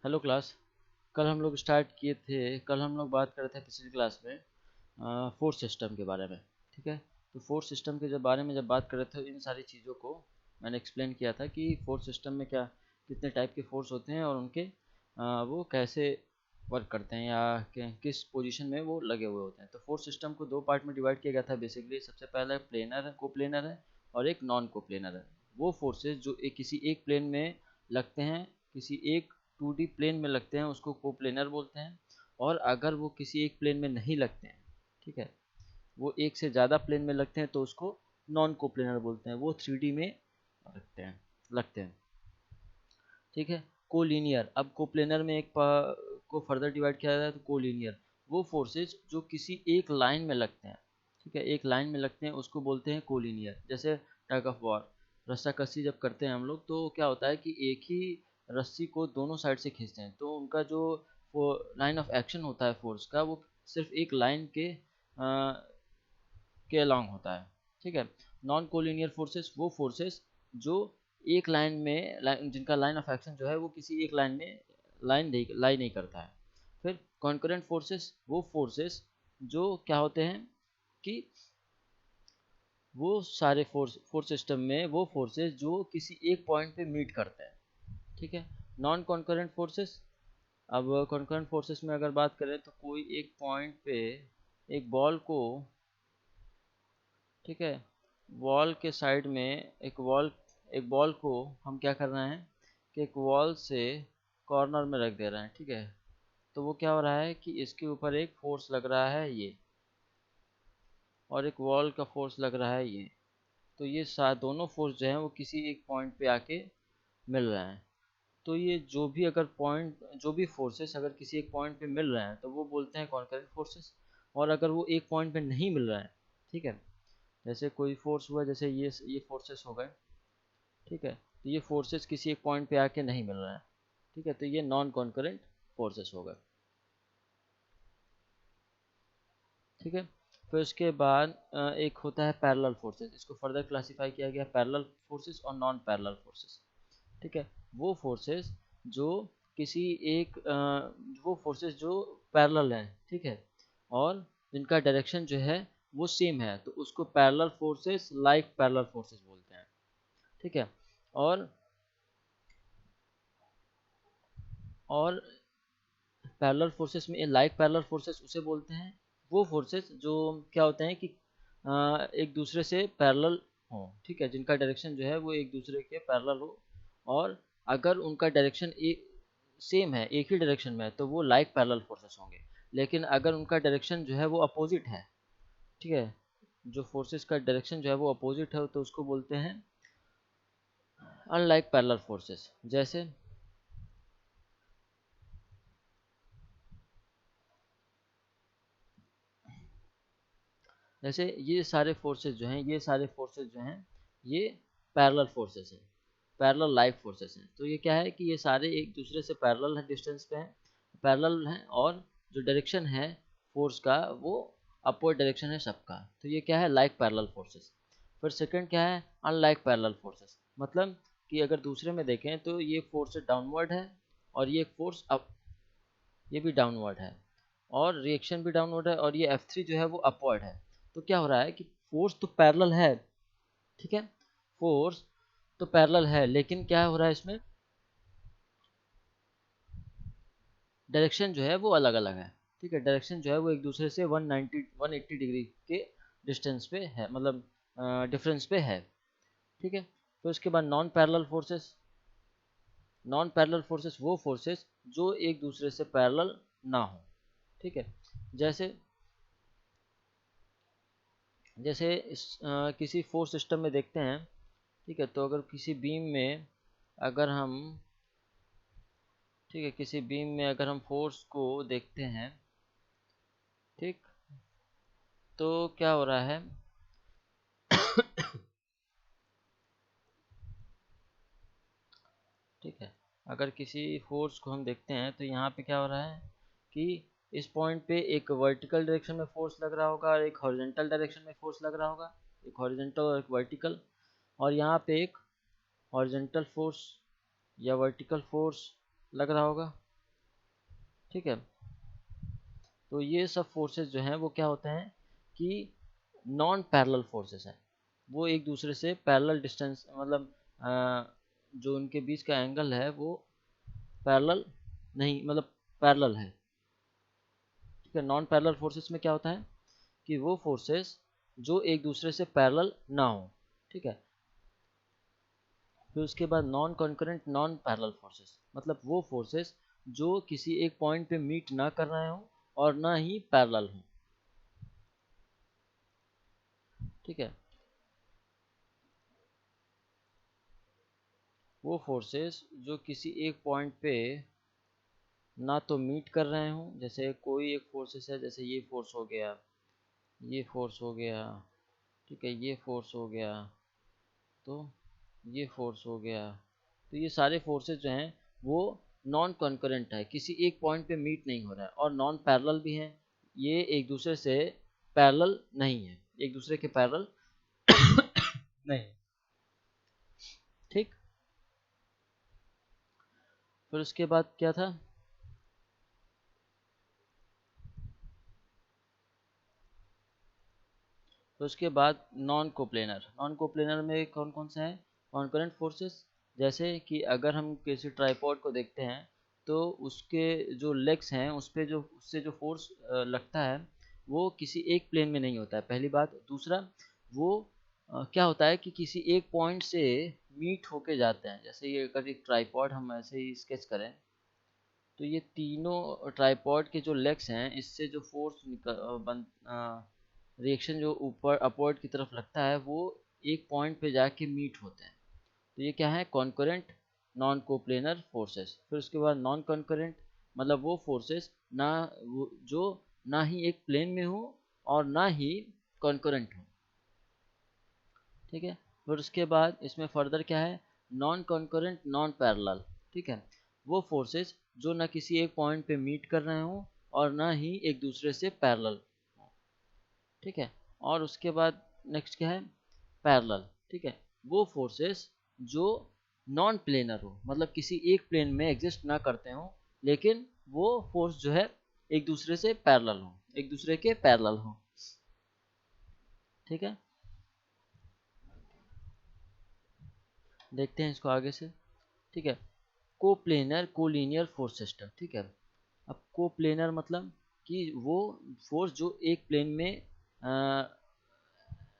Hello class. कल हम लोग बात कर रहे थे पिछली क्लास में फोर्स सिस्टम के बारे में। ठीक है। तो फोर्स सिस्टम के बारे में जब बात कर रहे थे, इन सारी चीज़ों को मैंने एक्सप्लेन किया था कि फोर्स सिस्टम में क्या कितने टाइप के फोर्स होते हैं और उनके वो कैसे वर्क करते हैं या किस पोजीशन में वो लगे हुए होते हैं। तो फोर्स सिस्टम को दो पार्ट में डिवाइड किया गया था बेसिकली। सबसे पहला प्लेनर है, को प्लेनर है, और एक नॉन को प्लेनर है। वो फोर्सेस जो किसी एक प्लेन में लगते हैं, किसी एक 2D प्लेन में लगते हैं, उसको कोप्लेनर बोलते हैं। और अगर वो किसी एक प्लेन में नहीं लगते हैं, ठीक है, वो एक से ज़्यादा प्लेन में लगते हैं, तो उसको नॉन कोप्लेनर बोलते हैं। वो 3D में लगते हैं। ठीक है। कोलिनियर, अब कोप्लेनर में को फर्दर डिवाइड किया जाए तो कोलिनियर वो फोर्सेस जो किसी एक लाइन में लगते हैं। ठीक है, एक लाइन में लगते हैं, उसको बोलते हैं कोलिनियर। जैसे टग ऑफ वॉर, रस्साकसी जब करते हैं हम लोग, तो क्या होता है कि एक ही रस्सी को दोनों साइड से खींचते हैं, तो उनका जो वो लाइन ऑफ एक्शन होता है फोर्स का, वो सिर्फ एक लाइन के अलोंग होता है। ठीक है। नॉन कोलिनियर फोर्सेस वो फोर्सेस जो एक जिनका लाइन ऑफ एक्शन जो है वो किसी एक लाइन में लाई नहीं करता है। फिर कॉन्करेंट फोर्सेस वो फोर्सेस जो क्या होते हैं कि वो सारे फोर्स सिस्टम में वो फोर्सेस जो किसी एक पॉइंट पे मीट करते हैं। ठीक है। नॉन कॉन्करेंट फोर्सेस, अब कॉन्करेंट फोर्सेस में अगर बात करें तो कोई एक पॉइंट पे एक बॉल को, ठीक है, वॉल के साइड में एक बॉल को हम क्या कर रहे हैं कि एक वॉल से कॉर्नर में रख दे रहे हैं। ठीक है। तो वो क्या हो रहा है कि इसके ऊपर एक फोर्स लग रहा है ये, और एक वॉल का फोर्स लग रहा है ये। तो ये दोनों फोर्स जो हैं वो किसी एक पॉइंट पे आके मिल रहे हैं। तो ये जो भी फोर्सेस अगर किसी एक पॉइंट पे मिल रहे हैं तो वो बोलते हैं कॉन्करेंट फोर्सेस। और अगर वो एक पॉइंट पे नहीं मिल रहा है, ठीक है, जैसे कोई फोर्स हुआ, जैसे ये फोर्सेस हो गए, ठीक है, तो ये फोर्सेस किसी एक पॉइंट पे आके नहीं मिल रहा है। ठीक है, तो ये नॉन कॉन्करेंट फोर्सेस हो गए। ठीक है। फिर उसके बाद एक होता है पैरेलल फोर्सेस। इसको फर्दर क्लासिफाई किया गया पैरेलल फोर्सेस और नॉन पैरेलल फोर्सेस। ठीक है। वो फोर्सेस जो किसी एक वो फोर्सेस जो पैरेलल हैं, ठीक है, और जिनका डायरेक्शन जो है वो सेम है, तो उसको parallel forces like parallel forces बोलते हैं। ठीक है। और और पैरेलल फोर्सेस में लाइक पैरेलल फोर्सेस उसे बोलते हैं वो फोर्सेस जो क्या होते हैं कि एक दूसरे से पैरेलल हो। ठीक है, जिनका डायरेक्शन जो है वो एक दूसरे के पैरेलल हो। और अगर उनका डायरेक्शन एक सेम है, एक ही डायरेक्शन में है, तो वो लाइक पैरेलल फोर्सेस होंगे। लेकिन अगर उनका डायरेक्शन जो है वो अपोजिट है, ठीक है, जो फोर्सेस का डायरेक्शन जो है वो अपोजिट है, तो उसको बोलते हैं अनलाइक पैरेलल फोर्सेस। जैसे ये सारे फोर्सेस जो हैं ये पैरेलल फोर्सेस हैं, पैरेलल लाइक फोर्सेस हैं। तो ये क्या है कि ये सारे एक दूसरे से पैरेलल है, डिस्टेंस पे हैं, पैरेलल हैं, और जो डायरेक्शन है फोर्स का वो अपवर्ड डायरेक्शन है सबका। तो ये क्या है, लाइक पैरेलल फोर्सेस। फिर सेकंड क्या है, अनलाइक पैरेलल फोर्सेस। मतलब कि अगर दूसरे में देखें तो ये फोर्स डाउनवर्ड है, और ये फोर्स अप, ये भी डाउनवर्ड है, और रिएक्शन भी डाउनवर्ड है, और ये F3 जो है वो अपवर्ड है। तो क्या हो रहा है कि फोर्स तो पैरेलल है, ठीक है, फोर्स तो पैरेलल है, लेकिन क्या हो रहा है इसमें, डायरेक्शन जो है वो अलग अलग है। ठीक है, डायरेक्शन जो है वो एक दूसरे से 180 डिग्री के डिस्टेंस पे है, मतलब डिफरेंस पे है। ठीक है। तो इसके बाद नॉन पैरेलल फोर्सेस वो फोर्सेस जो एक दूसरे से पैरेलल ना हो। ठीक है। जैसे जैसे किसी फोर्स सिस्टम में देखते हैं, ठीक है, तो अगर किसी बीम में अगर हम ठीक है, किसी बीम में अगर हम फोर्स को देखते हैं, ठीक, तो क्या हो रहा है, ठीक है, अगर किसी फोर्स को हम देखते हैं तो यहाँ पे क्या हो रहा है कि इस पॉइंट पे एक वर्टिकल डायरेक्शन में फोर्स लग रहा होगा और एक हॉरिजॉन्टल डायरेक्शन में फोर्स लग रहा होगा, एक हॉरिजॉन्टल और एक वर्टिकल। और यहाँ पे एक हॉरिजॉन्टल फोर्स या वर्टिकल फोर्स लग रहा होगा, ठीक है। तो ये सब फोर्सेस जो हैं वो क्या होते हैं कि नॉन पैरेलल फोर्सेस हैं, वो एक दूसरे से पैरेलल डिस्टेंस मतलब जो उनके बीच का एंगल है वो पैरेलल नहीं मतलब पैरेलल है। ठीक है, नॉन पैरेलल फोर्सेस में क्या होता है कि वो फोर्सेस जो एक दूसरे से पैरेलल ना हो। ठीक है, फिर उसके बाद non concurrent non parallel forces मतलब वो फोर्सेस जो किसी एक पॉइंट पे मीट ना कर रहे हो और ना ही पैरेलल हो। ठीक है, वो फोर्सेस जो किसी एक पॉइंट पे ना तो मीट कर रहे हो, जैसे कोई एक फोर्सेस है, जैसे ये फोर्स हो गया, ये फोर्स हो गया, ठीक है, ये फोर्स हो गया, तो ये फोर्स हो गया। तो ये सारे फोर्सेस जो हैं वो नॉन कॉन्करेंट है, किसी एक पॉइंट पे मीट नहीं हो रहा है, और नॉन पैरेलल भी हैं, ये एक दूसरे से पैरेलल नहीं है, एक दूसरे के पैरेलल नहीं। ठीक, फिर उसके बाद क्या था, तो उसके बाद नॉन कोप्लेनर, नॉन कोप्लेनर में कौन कौन सा है कॉन्करेंट फोर्सेस। जैसे कि अगर हम किसी ट्राइपॉड को देखते हैं तो उसके जो लेग्स हैं उस पे जो उससे जो फोर्स लगता है वो किसी एक प्लेन में नहीं होता है, पहली बात। दूसरा, वो क्या होता है कि किसी एक पॉइंट से मीट होके जाते हैं। जैसे ये अगर एक ट्राइपॉड हम ऐसे ही स्केच करें तो ये तीनों ट्राइपॉड के जो लेग्स हैं इससे जो फोर्स रिएक्शन जो ऊपर अपवर्ड की तरफ लगता है वो एक पॉइंट पे जाके मीट होते हैं। तो ये क्या है कॉन्करेंट नॉन कोप्लेनर फोर्सेस। फिर उसके बाद नॉन कॉन्करेंट मतलब वो फोर्सेस ना जो ना ही एक प्लेन में हो और ना ही कॉन्करेंट हो। ठीक है, फिर उसके बाद इसमें फर्दर क्या है नॉन कॉन्करेंट नॉन पैरेलल। ठीक है, वो फोर्सेस जो ना किसी एक पॉइंट पे मीट कर रहे हो और ना ही एक दूसरे से पैरेलल। ठीक है, और उसके बाद नेक्स्ट क्या है पैरेलल। ठीक है, वो फोर्सेस जो नॉन प्लेनर हो मतलब किसी एक प्लेन में एग्जिस्ट ना करते हो, लेकिन वो फोर्स जो है एक दूसरे से पैरेलल हो, एक दूसरे के पैरेलल हो। ठीक है, देखते हैं इसको आगे से। ठीक है, कोप्लेनर कोलिनियर फोर्स सिस्टम। ठीक है, अब कोप्लेनर मतलब कि वो फोर्स जो एक प्लेन में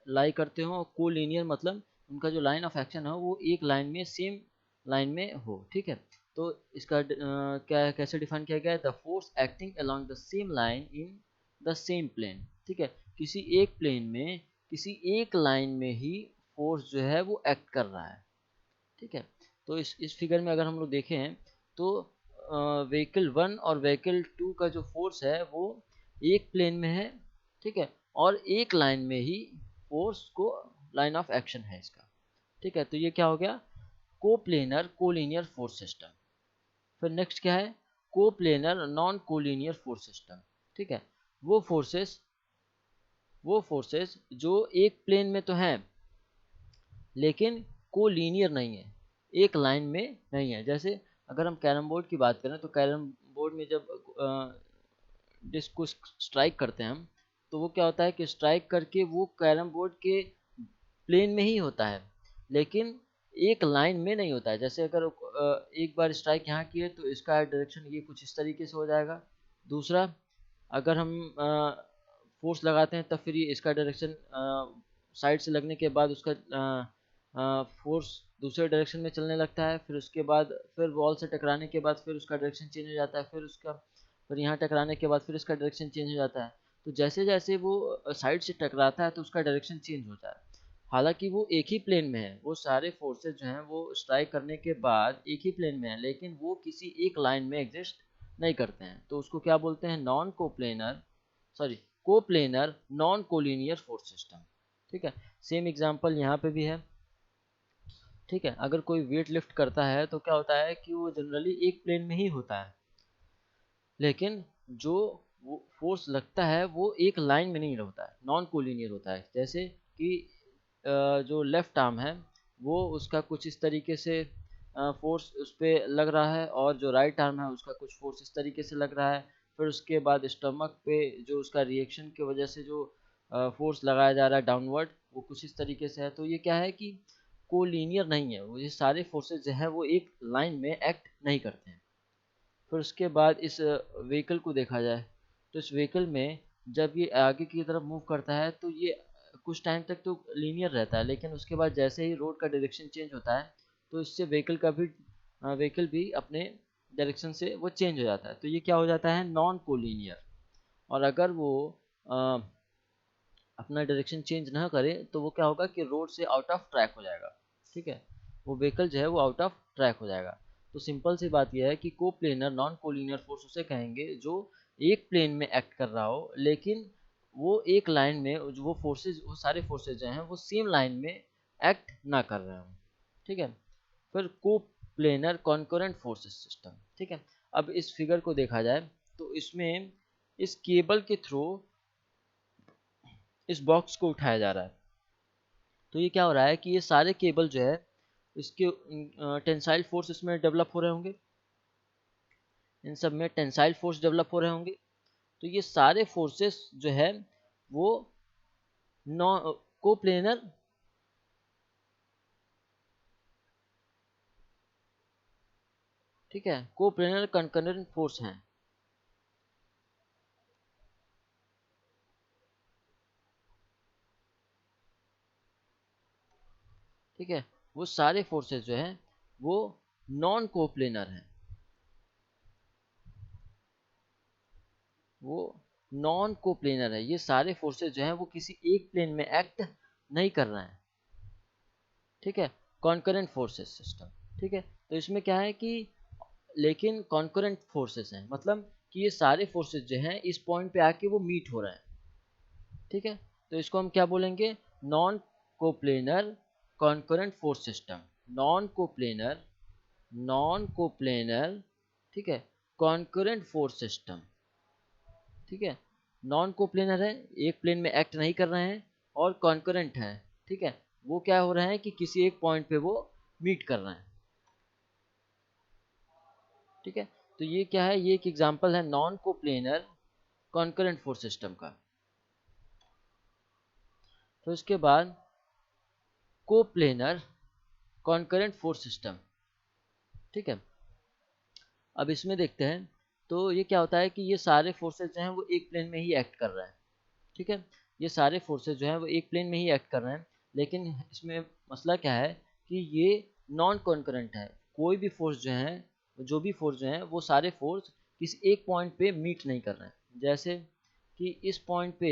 लाई करते हो, और कोलिनियर मतलब उनका जो लाइन ऑफ एक्शन है वो एक लाइन में सेम लाइन में हो। ठीक है, तो इसका क्या कैसे डिफाइन किया गया है the force acting along the same line in the same plane. ठीक है, किसी एक प्लेन में किसी एक लाइन में ही फोर्स जो है वो एक्ट कर रहा है। ठीक है, तो इस फिगर में अगर हम लोग देखें तो व्हीकल 1 और व्हीकल 2 का जो फोर्स है वो एक प्लेन में है। ठीक है, और एक लाइन में ही फोर्स को लाइन ऑफ एक्शन है इसका। ठीक है, तो ये क्या हो गया कोप्लेनर कोलिनियर फोर्स सिस्टम। फिर नेक्स्ट क्या है coplanar non collinear force system. ठीक है, वो फोर्सेस जो एक प्लेन में तो हैं लेकिन कोलिनियर नहीं है, एक लाइन में नहीं है। जैसे अगर हम कैरम बोर्ड की बात करें तो कैरम बोर्ड में जब डिस्क को स्ट्राइक करते हैं हम, तो वो क्या होता है कि स्ट्राइक करके वो कैरम बोर्ड के प्लेन में ही होता है लेकिन एक लाइन में नहीं होता है। जैसे अगर एक बार स्ट्राइक यहाँ की है तो इसका डायरेक्शन ये कुछ इस तरीके से हो जाएगा। दूसरा, अगर हम फोर्स लगाते हैं तब फिर ये इसका डायरेक्शन साइड से लगने के बाद उसका फोर्स दूसरे डायरेक्शन में चलने लगता है। फिर उसके बाद फिर वॉल से टकराने के बाद फिर उसका डायरेक्शन चेंज हो जाता है, फिर यहाँ टकराने के बाद फिर इसका डायरेक्शन चेंज हो जाता है। तो जैसे जैसे वो साइड से टकराता है तो उसका डायरेक्शन चेंज होता है। हालांकि वो एक ही प्लेन में है, वो सारे फोर्सेज जो हैं वो स्ट्राइक करने के बाद एक ही प्लेन में है लेकिन वो किसी एक लाइन में एग्जिस्ट नहीं करते हैं। तो उसको क्या बोलते हैं non coplanar sorry coplanar non collinear force system. ठीक है, सेम एग्जांपल यहाँ पे भी है। ठीक है, अगर कोई वेट लिफ्ट करता है तो क्या होता है कि वो जनरली एक प्लेन में ही होता है लेकिन जो वो फोर्स लगता है वो एक लाइन में नहीं होता है, नॉन कोलिनियर होता है। जैसे कि जो लेफ्ट आर्म है वो उसका कुछ इस तरीके से फोर्स उस पर लग रहा है, और जो राइट आर्म है उसका कुछ फोर्स इस तरीके से लग रहा है। फिर उसके बाद स्टमक पे जो उसका रिएक्शन की वजह से जो फोर्स लगाया जा रहा है डाउनवर्ड, वो कुछ इस तरीके से है। तो ये क्या है कि कोलिनियर नहीं है, वो ये सारे फोर्सेस जो है वो एक लाइन में एक्ट नहीं करते हैं। फिर उसके बाद इस व्हीकल को देखा जाए, तो इस व्हीकल में जब ये आगे की तरफ मूव करता है तो ये कुछ टाइम तक तो लीनियर रहता है, लेकिन उसके बाद जैसे ही रोड का डायरेक्शन चेंज होता है तो इससे व्हीकल भी अपने डायरेक्शन से वो चेंज हो जाता है। तो ये क्या हो जाता है, नॉन कोलिनियर। और अगर वो अ, अपना डायरेक्शन चेंज ना करे तो वो क्या होगा कि रोड से आउट ऑफ ट्रैक हो जाएगा। ठीक है, वो व्हीकल जो है वो आउट ऑफ ट्रैक हो जाएगा। तो सिंपल सी बात यह है कि को प्लेनर नॉन कोलिनियर फोर्स उसे कहेंगे जो एक प्लेन में एक्ट कर रहा हो, लेकिन वो एक लाइन में जो वो सारे फोर्सेज जो हैं वो सेम लाइन में एक्ट ना कर रहे हो। ठीक है। फिर को प्लेनर कॉन्करेंट फोर्सेस सिस्टम। ठीक है। अब इस फिगर को देखा जाए तो इसमें इस केबल के थ्रू इस बॉक्स को उठाया जा रहा है। तो ये क्या हो रहा है कि ये सारे केबल जो है इसके टेंसाइल फोर्स इसमें डेवलप हो रहे होंगे, इन सब में टेंसाइल फोर्स डेवलप हो रहे होंगे। तो ये सारे फोर्सेस जो है वो नॉन कोप्लेनर ठीक है, कोप्लेनर कंकरेंट फोर्स हैं। ठीक है, वो सारे फोर्सेस जो हैं वो नॉन कोप्लेनर हैं, वो नॉन कोप्लेनर है। ये सारे फोर्सेस जो हैं वो किसी एक प्लेन में एक्ट नहीं कर रहे हैं। ठीक है, कॉन्करेंट फोर्सेस सिस्टम। ठीक है, तो इसमें क्या है कि लेकिन कॉन्करेंट फोर्सेस हैं, मतलब कि ये सारे फोर्सेस जो हैं इस पॉइंट पे आके वो मीट हो रहे हैं। ठीक है, तो इसको हम क्या बोलेंगे, non coplanar concurrent force system. Non coplanar non coplanar ठीक है, कॉन्करेंट फोर्स सिस्टम। ठीक है, नॉन कोप्लेनर है, एक प्लेन में एक्ट नहीं कर रहे हैं, और कॉन्करेंट है। ठीक है, वो क्या हो रहे हैं कि किसी एक पॉइंट पे वो मीट कर रहे हैं। ठीक है, तो ये क्या है, ये एक एग्जांपल है non coplanar concurrent force system का। तो इसके बाद कोप्लेनर कॉन्करेंट फोर्स सिस्टम। ठीक है, अब इसमें देखते हैं। तो ये क्या होता है कि ये सारे फोर्सेस जो हैं वो एक प्लेन में ही एक्ट कर रहे हैं। ठीक है, ये सारे फोर्सेस जो हैं वो एक प्लेन में ही एक्ट कर रहे हैं, लेकिन इसमें मसला क्या है कि ये नॉन कॉन्करेंट है। कोई भी फोर्स जो है, जो भी फोर्स जो है वो सारे फोर्स किसी एक पॉइंट पे मीट नहीं कर रहे हैं। जैसे कि इस पॉइंट पे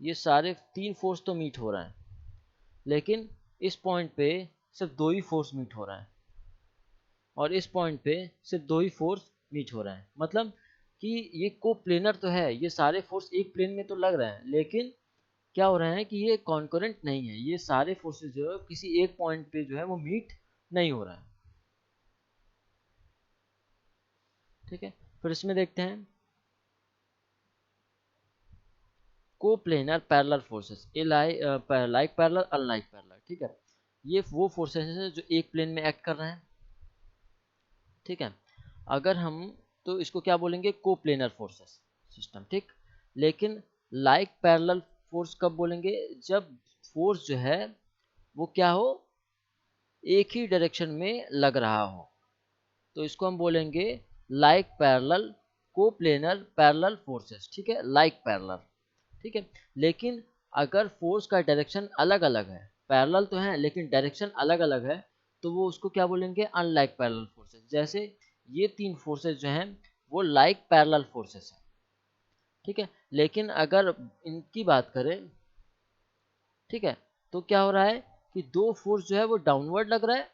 ये सारे तीन फोर्स तो मीट हो रहे हैं, लेकिन इस पॉइंट पे सिर्फ दो ही फोर्स मीट हो रहा है, और इस पॉइंट पे सिर्फ दो ही फोर्स मीट हो रहे हैं। मतलब कि ये को प्लेनर तो है, ये सारे फोर्स एक प्लेन में तो लग रहे हैं, लेकिन क्या हो रहा है कि ये कॉन्करेंट नहीं है, ये सारे फोर्सेस जो है किसी एक पॉइंट पे जो है वो मीट नहीं हो रहा है। ठीक है, फिर इसमें देखते हैं को planar parallel forces, like parallel unlike parallel. ठीक है, ये वो फोर्सेस हैं जो एक प्लेन में एक्ट कर रहे हैं। ठीक है, अगर हम तो इसको क्या बोलेंगे, को प्लेनर फोर्सेस सिस्टम। ठीक, लेकिन लाइक पैरेलल फोर्स कब बोलेंगे, जब फोर्स जो है वो क्या हो, एक ही डायरेक्शन में लग रहा हो, तो इसको हम बोलेंगे like parallel coplanar parallel forces. ठीक है, लाइक पैरेलल। ठीक है, लेकिन अगर फोर्स का डायरेक्शन अलग अलग है, पैरेलल तो है लेकिन डायरेक्शन अलग अलग है, तो वो उसको क्या बोलेंगे, अनलाइक पैरेलल फोर्सेस। जैसे ये तीन फोर्सेस जो हैं वो लाइक पैरेलल फोर्सेस हैं। ठीक है, लेकिन अगर इनकी बात करें, ठीक है, तो क्या हो रहा है कि दो फोर्स जो है वो डाउनवर्ड लग रहा है,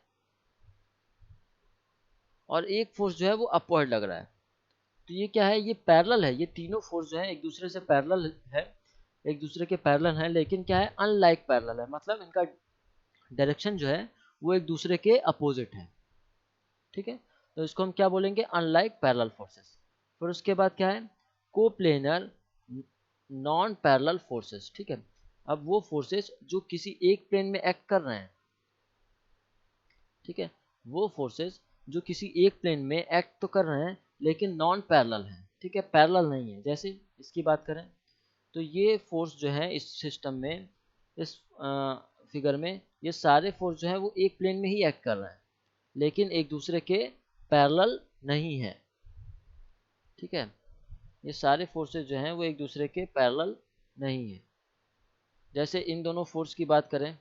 और एक फोर्स जो है वो अपवर्ड लग रहा है। तो ये क्या है, ये पैरेलल है, ये तीनों फोर्स जो है एक दूसरे से पैरेलल है, एक दूसरे के पैरेलल है, लेकिन क्या है, अनलाइक पैरेलल है, मतलब इनका डायरेक्शन जो है वो एक दूसरे के अपोजिट है। ठीक है, तो इसको हम क्या बोलेंगे, अनलाइक पैरेलल फोर्सेस। फिर उसके बाद क्या है, कोप्लेनर नॉन पैरेलल फोर्सेस। ठीक है, अब वो फोर्सेस जो किसी एक प्लेन में एक्ट कर रहे हैं। ठीक है, वो फोर्सेस जो किसी एक प्लेन में एक्ट तो कर रहे हैं लेकिन नॉन पैरेलल हैं, ठीक है, पैरेलल नहीं है। जैसे इसकी बात करें तो ये फोर्स जो है इस सिस्टम में, इस फिगर में, ये सारे फोर्स जो है वो एक प्लेन में ही एक्ट कर रहे हैं लेकिन एक दूसरे के पैरेलल नहीं है, ठीक है। ये सारे फोर्सेस जो हैं वो एक दूसरे के पैरेलल नहीं है। जैसे इन दोनों फोर्स की बात करें,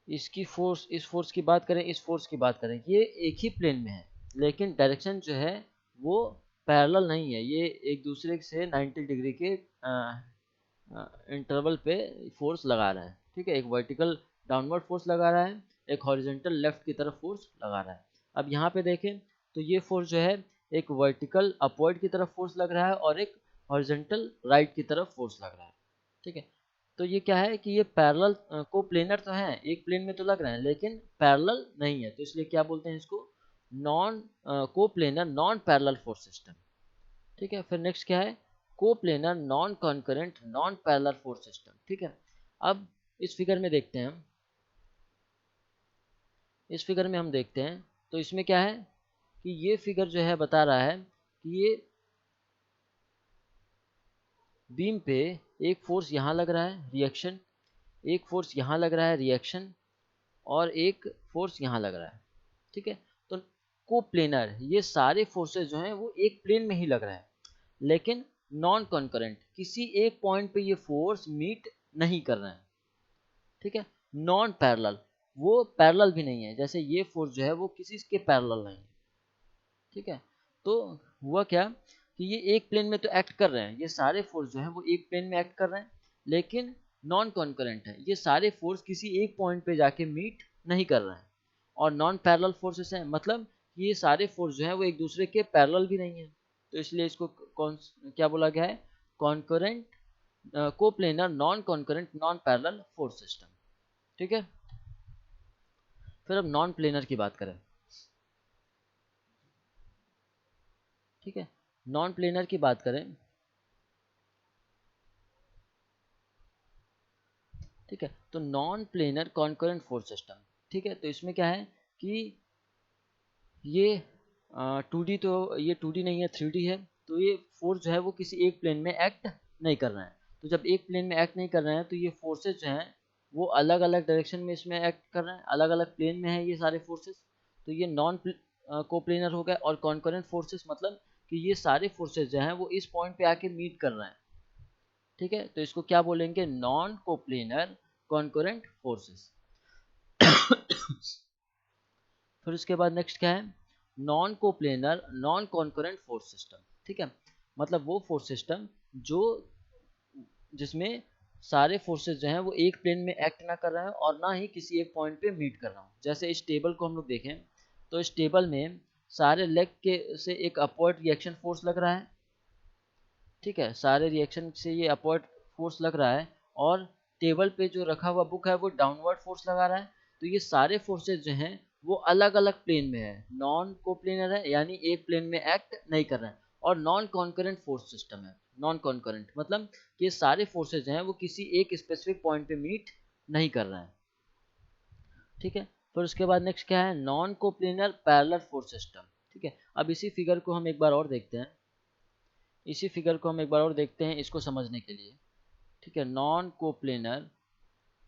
इसकी फोर्स, इस फोर्स की बात करें, इस फोर्स की बात करें, ये एक ही प्लेन में है लेकिन डायरेक्शन जो है वो पैरेलल नहीं है। ये एक दूसरे से 90 डिग्री के इंटरवल पे फोर्स लगा रहा है, ठीक है। एक वर्टिकल डाउनवर्ड फोर्स लगा रहा है, एक हॉरिजॉन्टल लेफ्ट की तरफ फोर्स लगा रहा है। अब यहाँ पे देखें तो ये फोर्स जो है एक वर्टिकल अपवर्ड की तरफ फोर्स लग रहा है और एक हॉरिजॉन्टल राइट की तरफ फोर्स लग रहा है, ठीक है। तो ये क्या है कि ये पैरेलल को प्लेनर तो है, एक प्लेन में तो लग रहे हैं लेकिन पैरेलल नहीं है, तो इसलिए क्या बोलते हैं इसको, नॉन को planar non parallel force system, ठीक है। फिर नेक्स्ट क्या है, को planar non concurrent non parallel force system, ठीक है। अब इस फिगर में देखते हैं हम, इस फिगर में हम देखते हैं तो इसमें क्या है कि ये फिगर जो है बता रहा है कि ये बीम पे एक फोर्स यहाँ लग रहा है रिएक्शन, एक फोर्स यहाँ लग रहा है रिएक्शन, और एक फोर्स यहाँ लग रहा है, ठीक है। तो को प्लेनर ये सारे फोर्सेस जो हैं वो एक प्लेन में ही लग रहे हैं लेकिन नॉन कॉन्करेंट, किसी एक पॉइंट पे ये फोर्स मीट नहीं कर रहे हैं, ठीक है। नॉन पैरेलल, वो पैरेलल भी नहीं है, जैसे ये फोर्स जो है वो किसी के पैरेलल नहीं है, ठीक है। तो हुआ क्या कि ये एक प्लेन में तो एक्ट कर रहे हैं, ये सारे फोर्स जो है वो एक प्लेन में एक्ट कर रहे हैं लेकिन नॉन कॉन्करेंट है, ये सारे फोर्स किसी एक पॉइंट पे जाके मीट नहीं कर रहे हैं। और नॉन पैरेलल फोर्सेस हैं, मतलब ये सारे फोर्स जो है वो एक दूसरे के पैरेलल भी नहीं है, तो इसलिए इसको कौन क्या बोला गया है, concurrent coplanar non concurrent non parallel force system, ठीक है। फिर अब नॉन प्लेनर की बात करें, ठीक है। नॉन प्लेनर की बात करें, ठीक है, तो non planar concurrent force system, ठीक है। तो इसमें क्या है कि ये 2D, तो ये 2D नहीं है 3D है, तो ये फोर्स जो है वो किसी एक प्लेन में एक्ट नहीं कर रहे हैं। तो जब एक प्लेन में एक्ट नहीं कर रहे हैं तो ये फोर्सेस जो हैं वो अलग अलग डायरेक्शन में इसमें एक्ट कर रहे हैं, अलग अलग प्लेन में है ये सारे फोर्सेस। तो ये नॉन कोप्लेनर हो गया। और कॉन्करेंट फोर्सेस मतलब कि ये सारे फोर्सेस जो हैं वो इस पॉइंट पे आके मीट कर रहे हैं, ठीक है। तो इसको क्या बोलेंगे, नॉन कोप्लेनर कॉन्करेंट फोर्सेस। फिर उसके बाद नेक्स्ट क्या है, non coplanar non concurrent force system, ठीक है। मतलब वो फोर्स सिस्टम जो, जिसमें सारे फोर्सेस जो हैं वो एक प्लेन में एक्ट ना कर रहे हैं और ना ही किसी एक पॉइंट पे मीट कर रहा हूँ। जैसे इस टेबल को हम लोग देखें तो इस टेबल में सारे लेग के से एक अपवर्ड रिएक्शन फोर्स लग रहा है, ठीक है, सारे रिएक्शन से ये अपवर्ड फोर्स लग रहा है, और टेबल पे जो रखा हुआ बुक है वो डाउनवर्ड फोर्स लगा रहा है। तो ये सारे फोर्सेस जो हैं वो अलग अलग प्लेन में है, नॉन कोप्लेनर है, यानी एक प्लेन में एक्ट नहीं कर रहे हैं। और नॉन कॉन्करेंट फोर्स सिस्टम है, नॉन कॉन्करेंट मतलब कि ये सारे फोर्सेज जो हैं वो किसी एक स्पेसिफिक पॉइंट पे मीट नहीं कर रहे हैं, ठीक है। फिर उसके बाद नेक्स्ट क्या है, non coplanar parallel force system, ठीक है। अब इसी फिगर को हम एक बार और देखते हैं, इसी फिगर को हम एक बार और देखते हैं इसको समझने के लिए, ठीक है। Non coplanar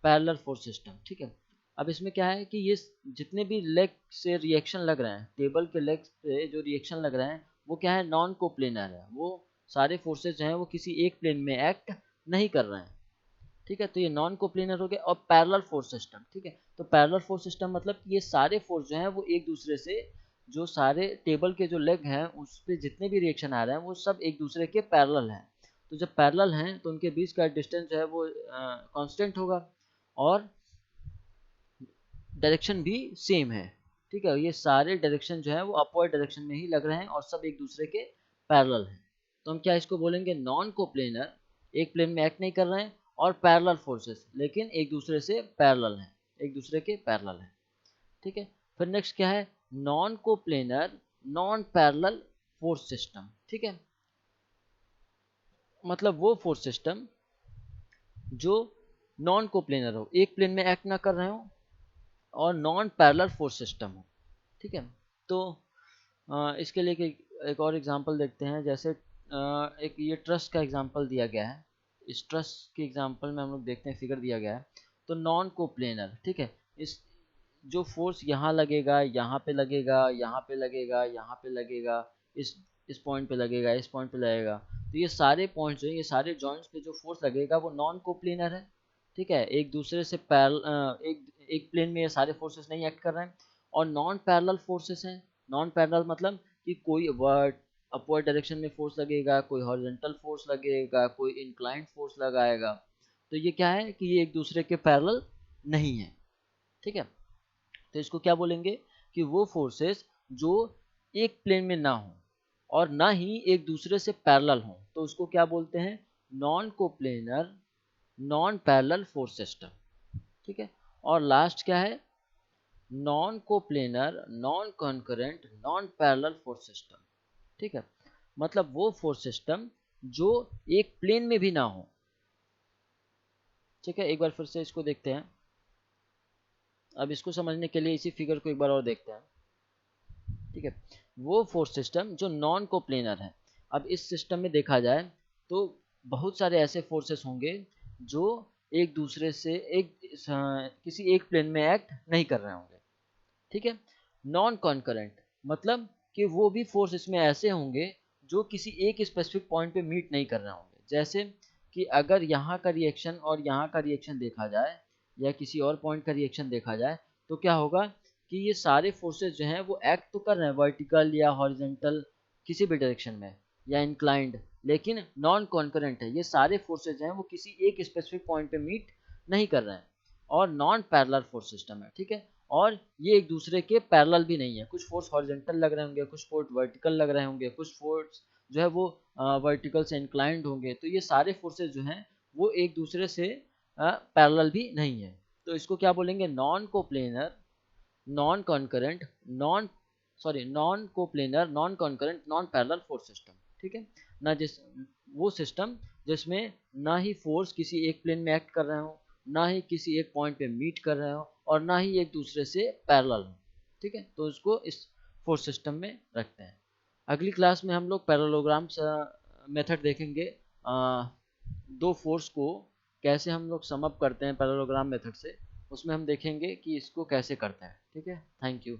parallel force system, ठीक है। अब इसमें क्या है कि ये जितने भी लेग से रिएक्शन लग रहे हैं, टेबल के लेग से जो रिएक्शन लग रहे हैं वो क्या है, नॉन कोप्लेनर है, वो सारे फोर्सेज जो हैं वो किसी एक प्लेन में एक्ट नहीं कर रहे हैं, ठीक है। तो ये नॉन कोप्लेनर हो गया। और पैरेलल फोर्स सिस्टम, ठीक है। तो पैरेलल फोर्स सिस्टम मतलब ये सारे फोर्स जो हैं वो एक दूसरे से, जो सारे टेबल के जो लेग हैं उस पे जितने भी रिएक्शन आ रहे हैं वो सब एक दूसरे के पैरेलल हैं। तो जब पैरेलल हैं तो उनके बीच का डिस्टेंस जो है वो कांस्टेंट होगा और डायरेक्शन भी सेम है, ठीक है। ये सारे डायरेक्शन जो है वो अपवर्ड डायरेक्शन में ही लग रहे हैं और सब एक दूसरे के पैरेलल हैं। तो हम क्या इसको बोलेंगे, नॉन कोप्लेनर, एक प्लेन में एक्ट नहीं कर रहे हैं, और पैरेलल फोर्सेस लेकिन एक दूसरे से पैरेलल हैं, एक दूसरे के पैरेलल हैं, ठीक है। फिर नेक्स्ट क्या है, non coplanar non parallel force system, ठीक है। मतलब वो फोर्स सिस्टम जो नॉन कोप्लेनर हो, एक प्लेन में एक्ट ना कर रहे हो और नॉन पैरेलल फोर्स सिस्टम हो। ठीक है, तो इसके लिए एक और एग्जांपल देखते हैं। जैसे एक ये ट्रस्ट का एग्जांपल दिया गया है। इस ट्रस्ट के एग्जांपल में हम लोग देखते हैं, फिगर दिया गया है। तो नॉन कोप्लेनर, ठीक है, इस जो फोर्स यहाँ लगेगा, यहाँ पे लगेगा, यहाँ पे लगेगा, यहाँ पे लगेगा, इस पॉइंट पे लगेगा, इस पॉइंट पे लगेगा, तो ये सारे पॉइंट्स जो है, ये सारे जॉइंट्स पे जो फोर्स लगेगा वो नॉन कोप्लेनर है। ठीक है, एक दूसरे से एक प्लेन में ये सारे फोर्सेस नहीं एक्ट कर रहे हैं। और नॉन पैरेलल फोर्सेस हैं। नॉन पैरेलल मतलब कि कोई अपवर्ड डायरेक्शन में फोर्स लगेगा, कोई हॉरिजॉन्टल फोर्स लगेगा, कोई इंक्लाइंड फोर्स लगाएगा। तो ये क्या है कि ये एक दूसरे के पैरेलल नहीं है। ठीक है, तो इसको क्या बोलेंगे कि वो फोर्सेस जो एक प्लेन में ना हो और ना ही एक दूसरे से पैरेलल हो, तो उसको क्या बोलते हैं? Non coplanar non parallel force system. ठीक है, और लास्ट क्या है? Non coplanar non concurrent non parallel force system. ठीक है, मतलब वो फोर्स सिस्टम जो एक प्लेन में भी ना हो। ठीक है, एक बार फिर से इसको देखते हैं। अब इसको समझने के लिए इसी फिगर को एक बार और देखते हैं। ठीक है, वो फोर्स सिस्टम जो नॉन कोप्लेनर है। अब इस सिस्टम में देखा जाए तो बहुत सारे ऐसे फोर्सेस होंगे जो एक दूसरे से किसी एक प्लेन में एक्ट नहीं कर रहे होंगे। ठीक है, नॉन कॉन्करेंट मतलब कि वो भी फोर्स इसमें ऐसे होंगे जो किसी एक स्पेसिफिक पॉइंट पे मीट नहीं कर रहे होंगे। जैसे कि अगर यहाँ का रिएक्शन और यहाँ का रिएक्शन देखा जाए या किसी और पॉइंट का रिएक्शन देखा जाए, तो क्या होगा कि ये सारे फोर्सेस जो हैं वो एक्ट तो कर रहे हैं वर्टिकल या हॉरिजॉन्टल किसी भी डायरेक्शन में या इंक्लाइंड, लेकिन नॉन कॉन्करेंट है। ये सारे फोर्सेस जो हैं वो किसी एक स्पेसिफिक पॉइंट पे मीट नहीं कर रहे हैं और नॉन पैरेलल फोर्स सिस्टम है। ठीक है, और ये एक दूसरे के पैरेलल भी नहीं है। कुछ फोर्स हॉरिजॉन्टल लग रहे होंगे, कुछ फोर्स वर्टिकल लग रहे होंगे, कुछ फोर्स जो है वो वर्टिकल से इंक्लाइंड होंगे। तो ये सारे फोर्सेस जो हैं वो एक दूसरे से पैरेलल भी नहीं है। तो इसको क्या बोलेंगे? Non coplanar non concurrent non sorry non coplanar non concurrent non parallel force system. ठीक है ना, वो सिस्टम जिसमें ना ही फोर्स किसी एक प्लेन में एक्ट कर रहे हो, ना ही किसी एक पॉइंट पे मीट कर रहे हो, और ना ही एक दूसरे से पैरेलल हो। ठीक है, तो इसको इस फोर्स सिस्टम में रखते हैं। अगली क्लास में हम लोग पैरेललोग्राम मेथड देखेंगे। दो फोर्स को कैसे हम लोग सम अप करते हैं पैरेललोग्राम मेथड से, उसमें हम देखेंगे कि इसको कैसे करते हैं। ठीक है, थैंक यू।